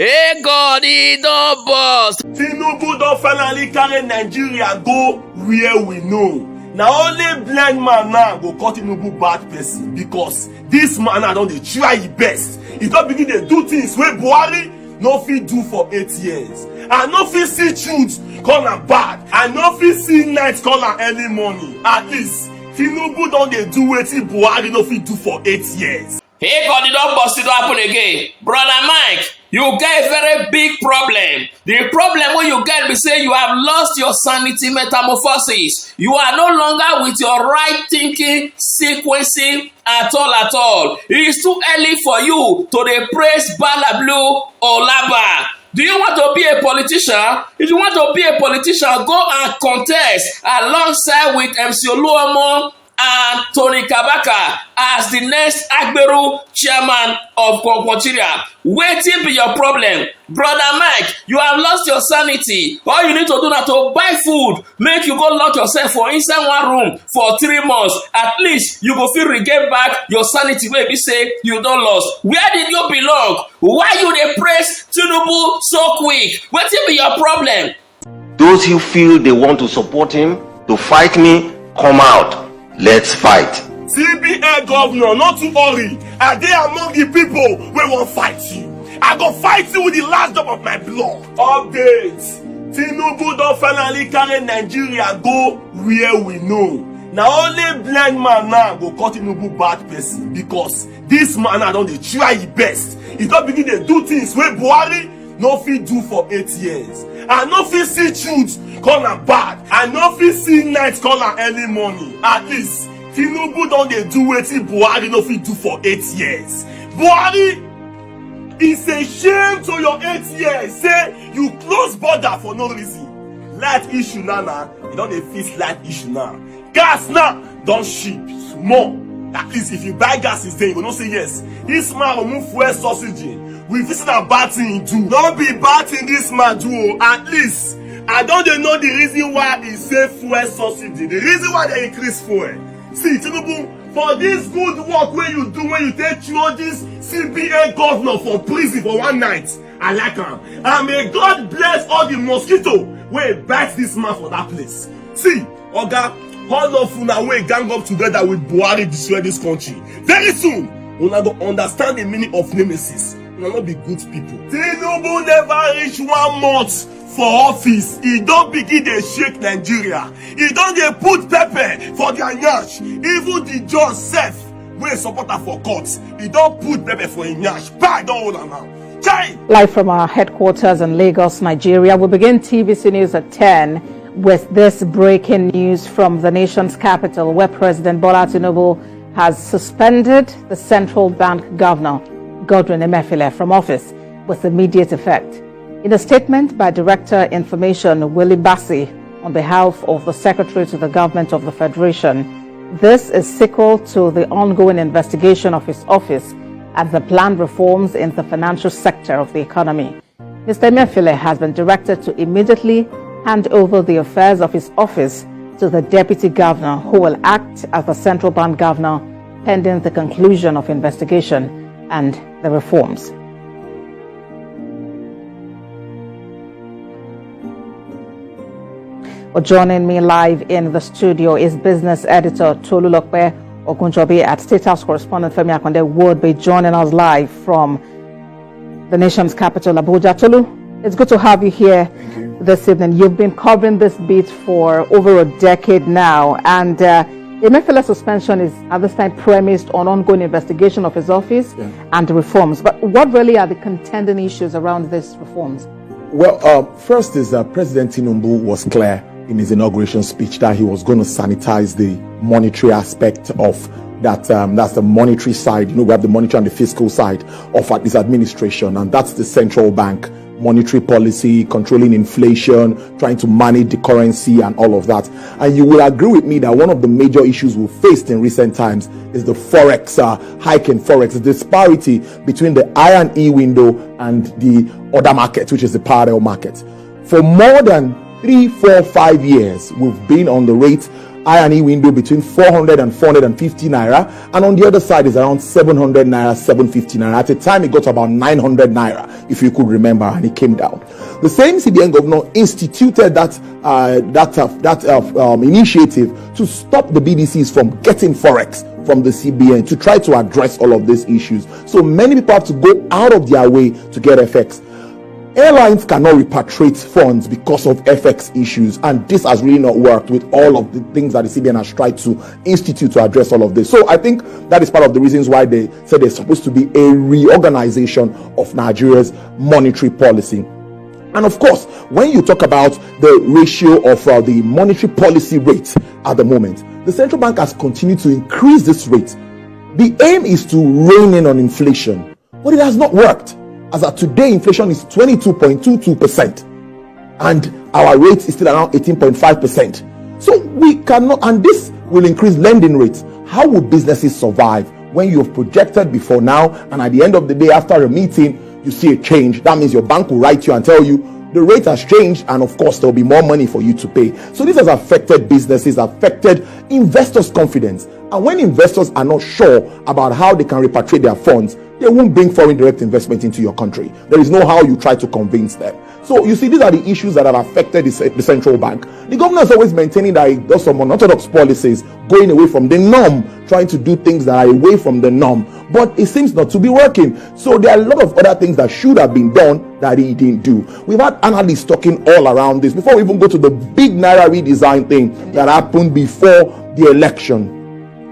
Hey God, he don't bust. Tinubu don finally carry Nigeria go where we know. Now only blind man now go call Tinubu bad person because this man now don dey try his best. He don begin dey do things wey Buhari no fit do for 8 years. I no fit see truth call am bad. I no fit see night call am early morning. At least Tinubu don dey do wetin Buhari no fit do for 8 years. Hey God, he don't bust, it don't happen again. Brother Mike, you get a very big problem. The problem when you get be say you have lost your sanity metamorphosis. You are no longer with your right thinking sequencing at all. It is too early for you to dey praise Bløød or Laba. Do you want to be a politician? If you want to be a politician, go and contest alongside with MC Oluomo and Tony Kabaka as the next Agberu chairman of Nigeria. Wetin be your problem? Brother Mike, you have lost your sanity. All you need to do now to buy food, make you go lock yourself for inside one room for 3 months. At least you go feel regain back your sanity wey be say you don lost. Where did you belong? Why you dey praise Tinubu so quick? Wetin be your problem? Those who feel they want to support him, to fight me, come out. Let's fight. CBN governor, not to worry. I dey among the people wey wan fight you. I go fight you with the last drop of my blood. Updates. Tinubu don finally carry Nigeria go where we know. Now only blind man now go call Tinubu bad person because this man now don dey try his best. He don begin dey do things wey Buhari no fit do for 8 years. I no fit see truth call am bad. I no fit see night call am early morning. At least Tinubu don dey do wetin Buhari no fit do for 8 years. Buhari, it's a shame to your 8 years say you close border for no reason. Light issue now, you don dey fix light issue now. Gas now don cheap small. At least if you buy gas today, you go know say yes, this man remove fuel subsidy. We visit a bad thing do. Don't be bad thing this man do. At least I don't know the reason why he say fuel subsidy. The reason why they increase fuel. See, Tinubu, for this good work where you do when you take through this CBN governor for prison for one night, I like him. And may God bless all the mosquito where bite this man for that place. See, Oga, all of una wey gang up together with Buhari destroy this country. Very soon, una go understand the meaning of nemesis. Una no be good people. Tinubu never reach 1 month for office. He don begin dey shake Nigeria. He don dey put pepper for their nyash. Even the judge sef wey support am for court, he don put pepper for him nyash. Bye, don hold am now. Chai! Live from our headquarters in Lagos, Nigeria, we begin TVC News at 10 with this breaking news from the nation's capital, where President Bola Tinubu has suspended the central bank governor, Godwin Emefiele, from office with immediate effect. In a statement by Director Information Willie Bassi on behalf of the Secretary to the Government of the Federation, this is sequel to the ongoing investigation of his office and the planned reforms in the financial sector of the economy. Mr. Emefiele has been directed to immediately hand over the affairs of his office to the Deputy Governor, who will act as the Central Bank Governor pending the conclusion of investigation and the reforms. Well, joining me live in the studio is business editor Tolulokpe Ogunjobi at State House correspondent Femi Akonde would be joining us live from the nation's capital, Abuja. Tolu, it's good to have you here this evening. You've been covering this beat for over a decade now, and Emefiele's suspension is at this time premised on ongoing investigation of his office and the reforms. But what really are the contending issues around these reforms? Well, first is that President Tinubu was clear in his inauguration speech that he was going to sanitize the monetary aspect of that. That's the monetary side. You know, we have the monetary and the fiscal side of this administration, and that's the central bank. Monetary policy, controlling inflation, trying to manage the currency and all of that. And you will agree with me that one of the major issues we've faced in recent times is the forex, hike in forex, the disparity between the I&E window and the other market, which is the parallel market. For more than 3, 4, 5 years, we've been on the rate I&E window between 400 and 450 naira, and on the other side is around 700 naira, 750 naira. At the time, it got about 900 naira, if you could remember, and it came down. The same CBN governor instituted that initiative to stop the BDCs from getting forex from the CBN, to try to address all of these issues. So many people have to go out of their way to get FX. Airlines cannot repatriate funds because of FX issues, and this has really not worked with all of the things that the CBN has tried to institute to address all of this. So I think that is part of the reasons why they said there's supposed to be a reorganization of Nigeria's monetary policy. And of course, when you talk about the ratio of the monetary policy rate at the moment, the central bank has continued to increase this rate. The aim is to rein in on inflation, but it has not worked. As of today, inflation is 22.22%, and our rate is still around 18.5%. So we cannot, and this will increase lending rates. How will businesses survive when you have projected before now, and at the end of the day, after a meeting, you see a change? That means your bank will write you and tell you the rate has changed, and of course there will be more money for you to pay. So this has affected businesses, affected investors' confidence. And when investors are not sure about how they can repatriate their funds, they won't bring foreign direct investment into your country. There is no how you try to convince them. So you see, these are the issues that have affected the central bank. The governor is always maintaining that it does some unorthodox policies, going away from the norm, trying to do things that are away from the norm. But it seems not to be working. So there are a lot of other things that should have been done that he didn't do. We've had analysts talking all around this. Before we even go to the big Naira redesign thing that happened before the election,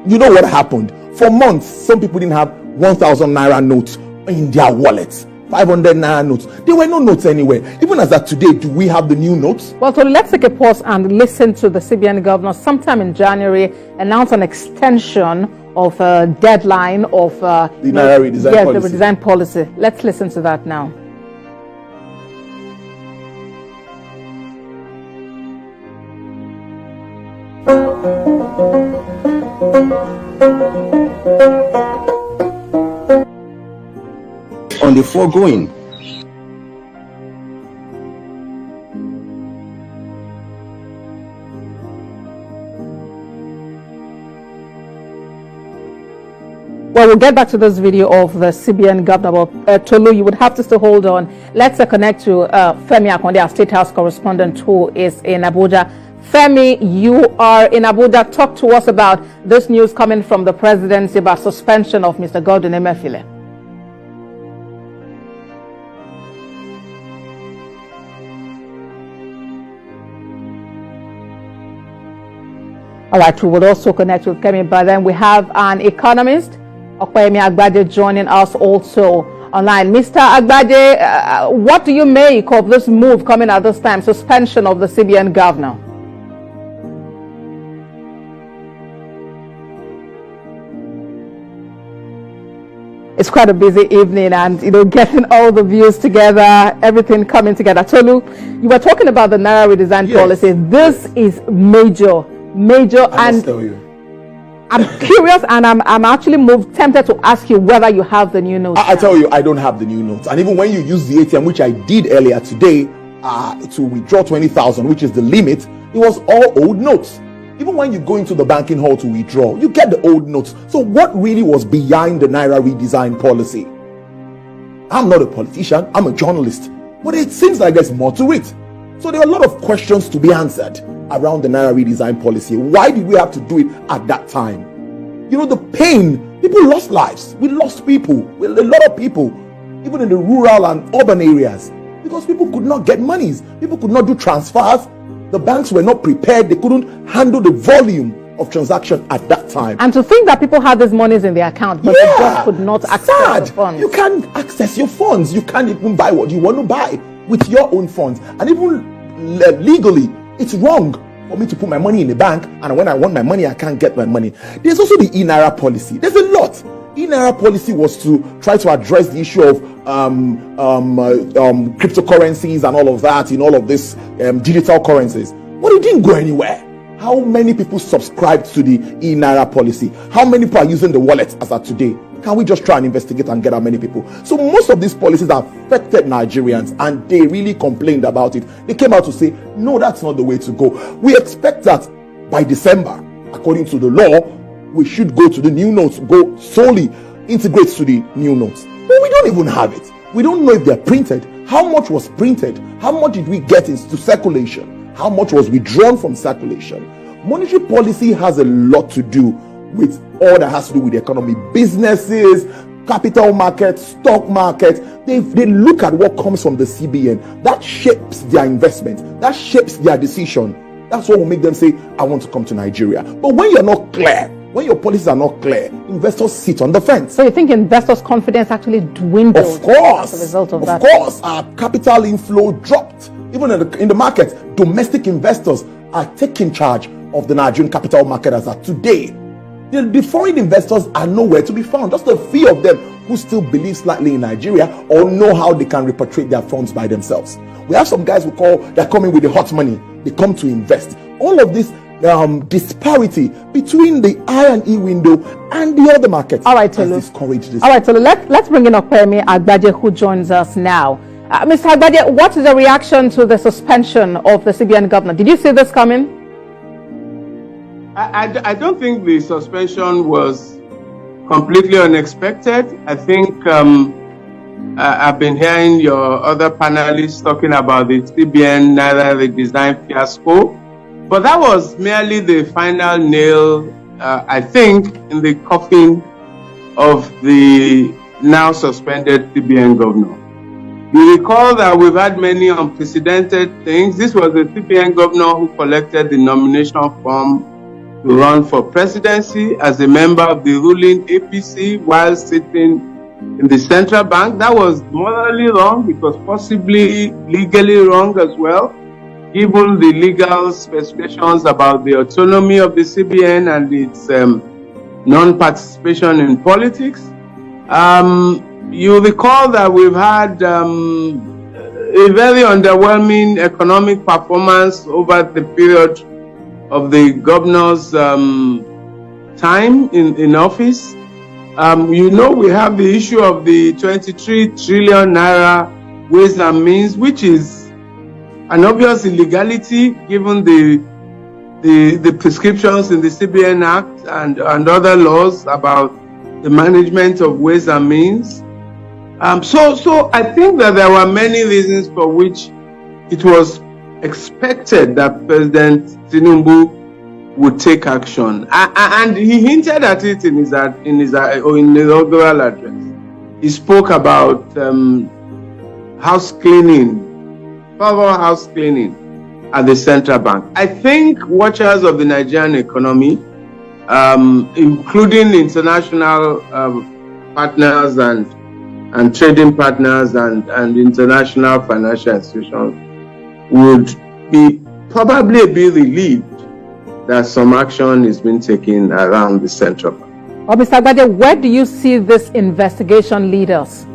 you know what happened? For months, some people didn't have 1,000 Naira notes in their wallets. 500 Naira notes. There were no notes anywhere. Even as of today, do we have the new notes? Well, so let's take a pause and listen to the CBN governor sometime in January announce an extension of a deadline of the Naira redesign policy. The redesign policy. Let's listen to that now. On the foregoing, well, we'll get back to this video of the CBN governor. Tolu, you would have to still hold on. Let's connect to Femi Akonde, our State House correspondent, who is in Abuja. Femi, you are in Abuja. Talk to us about this news coming from the presidency about suspension of Mr. Godwin Emefiele. All right, we will also connect with Kemi, but then we have an economist, Okwemi Agbaje, joining us also online. Mr. Agbaje, what do you make of this move coming at this time, suspension of the CBN governor? It's quite a busy evening, and getting all the views together, everything coming together. Tolu, you were talking about the Naira redesign policy. This is major, and tell you. I'm curious, and I'm actually tempted to ask you whether you have the new notes. I tell you, I don't have the new notes. And even when you use the ATM, which I did earlier today, to withdraw 20,000, which is the limit, it was all old notes. Even when you go into the banking hall to withdraw, you get the old notes. So what really was behind the Naira redesign policy? I'm not a politician, I'm a journalist. But it seems like there's more to it. So there are a lot of questions to be answered around the Naira redesign policy. Why did we have to do it at that time? The pain, people lost lives. We lost people, a lot of people, even in the rural and urban areas, because people could not get monies. People could not do transfers. The banks were not prepared. They couldn't handle the volume of transaction at that time. And to think that people had these monies in their account, but they just could not access the funds. You can't access your funds. You can't even buy what you want to buy with your own funds. And even legally, it's wrong for me to put my money in the bank, and when I want my money, I can't get my money. There's also the e-Naira policy. There's a lot. E-Naira policy was to try to address the issue of cryptocurrencies and all of that, in all of this digital currencies. But it didn't go anywhere. How many people subscribed to the e-Naira policy? How many people are using the wallet as of today? Can we just try and investigate and get how many people? So most of these policies affected Nigerians, and they really complained about it. They came out to say, no, that's not the way to go. We expect that by December, according to the law, we should go to the new notes, go solely integrate to the new notes. But we don't even have it. We don't know if they're printed. How much was printed? How much did we get into circulation? How much was withdrawn from circulation? Monetary policy has a lot to do with all that has to do with the economy. Businesses, capital markets, stock markets, they look at what comes from the CBN. That shapes their investment. That shapes their decision. That's what will make them say, I want to come to Nigeria. But when you're not clear, when your policies are not clear, investors sit on the fence. So you think investors' confidence actually dwindled Of course. as a result of that? Of course, our capital inflow dropped. Even in the market, domestic investors are taking charge of the Nigerian capital market as of today. The foreign investors are nowhere to be found. Just a few of them who still believe slightly in Nigeria or know how they can repatriate their funds by themselves. We have some guys they're coming with the hot money. They come to invest. All of this disparity between the I and E window and the other markets. All right, Tolu. All right, Tolu. Let's bring in Okpemi Agbaje, who joins us now. Mr. Agbaje, what is the reaction to the suspension of the CBN governor? Did you see this coming? I don't think the suspension was completely unexpected. I think I've been hearing your other panelists talking about the CBN, neither the design fiasco, but that was merely the final nail, I think, in the coffin of the now suspended CBN governor. You recall that we've had many unprecedented things. This was the CBN governor who collected the nomination form to run for presidency as a member of the ruling APC while sitting in the central bank. That was morally wrong. It was possibly legally wrong as well, given the legal specifications about the autonomy of the CBN and its non-participation in politics. You recall that we've had a very underwhelming economic performance over the period of the governor's time in office. We have the issue of the 23 trillion naira ways and means, which is an obvious illegality given the prescriptions in the CBN Act and other laws about the management of ways and means. So I think that there were many reasons for which it was expected that President Tinubu would take action, and he hinted at it in his inaugural address. He spoke about house cleaning, thorough house cleaning at the central bank. I think watchers of the Nigerian economy, including international partners and trading partners and international financial institutions, would probably be relieved that some action is being taken around the central bank. Mr. Agbaje, where do you see this investigation lead us?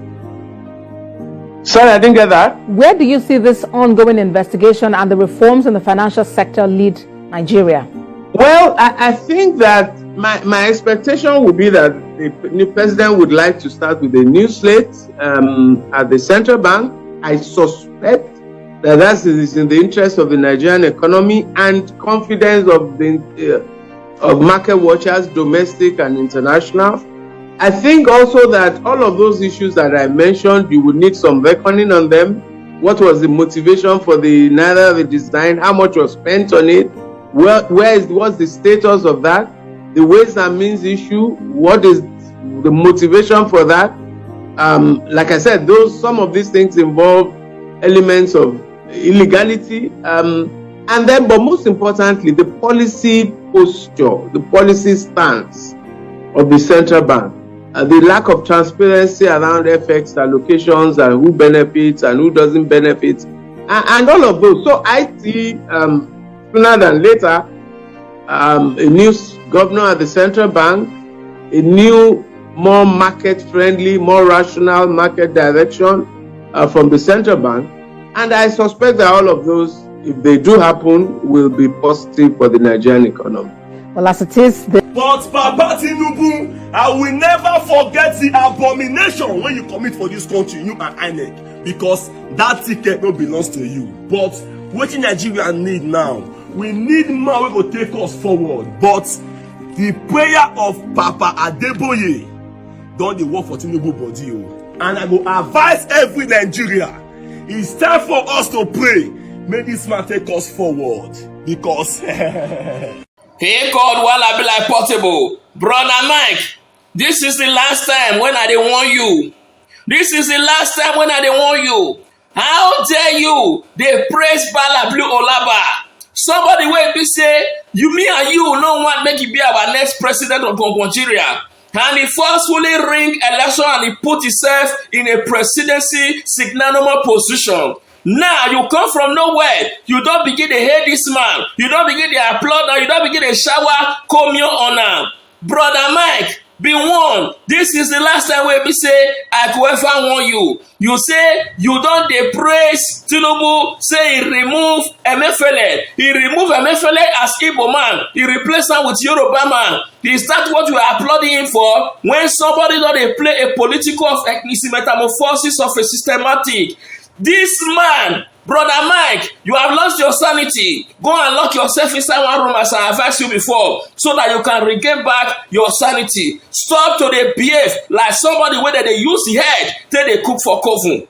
Sorry, I didn't get that. Where do you see this ongoing investigation and the reforms in the financial sector lead Nigeria? Well, I think that my expectation would be that the new president would like to start with a new slate at the central bank. I suspect that is in the interest of the Nigerian economy and confidence of market watchers, domestic and international. I think also that all of those issues that I mentioned, you would need some reckoning on them. What was the motivation for the naira redesign? How much was spent on it? What's the status of that? The ways and means issue, what is the motivation for that? Like I said, some of these things involve elements of illegality, and then, but most importantly, the policy posture, the policy stance of the central bank, the lack of transparency around FX allocations and who benefits and who doesn't benefit, and all of those. So I see sooner than later a new governor at the central bank, a new, more market-friendly, more rational market direction from the central bank. And I suspect that all of those, if they do happen, will be positive for the Nigerian economy. Well, as it is... But Papa Tinubu, I will never forget the abomination when you commit for this country, you and INEC, because that ticket no belongs to you. But what Nigeria need now, we need man who will take us forward. But The prayer of Papa Adeboye don dey work for Tinubu body o. And I go advise every Nigeria, it's time for us to pray. May this man take us forward. Because Hey God, while I be like Portable. Brother Mike, this is the last time when I dey warn you. This is the last time when I dey warn you. How dare you dey praise Bløød Olaba? Somebody wey be say, me and you no want make he be our next president of Nigeria. And he forcefully ring election and he put himself in a presidency signal position. Now you come from nowhere. You don't begin to hate this man. You don't begin to applaud now. You don't begin to shower communion on him. Brother Mike, be warned. This is the last time we say I could ever warn you. You say you don't dey praise Tinubu. Say he remove Emefiele. He remove Emefiele as Igbo man. He replaced him with Yoruba man. Is that what you are applauding him for? When somebody don't dey play a political of ethnicity metamorphosis of a systematic. This man, Brother Mike, you have lost your sanity. Go and lock yourself inside one room as I advised you before, so that you can regain back your sanity. Stop to dey behave like somebody wey dey use the head till they cook for coven.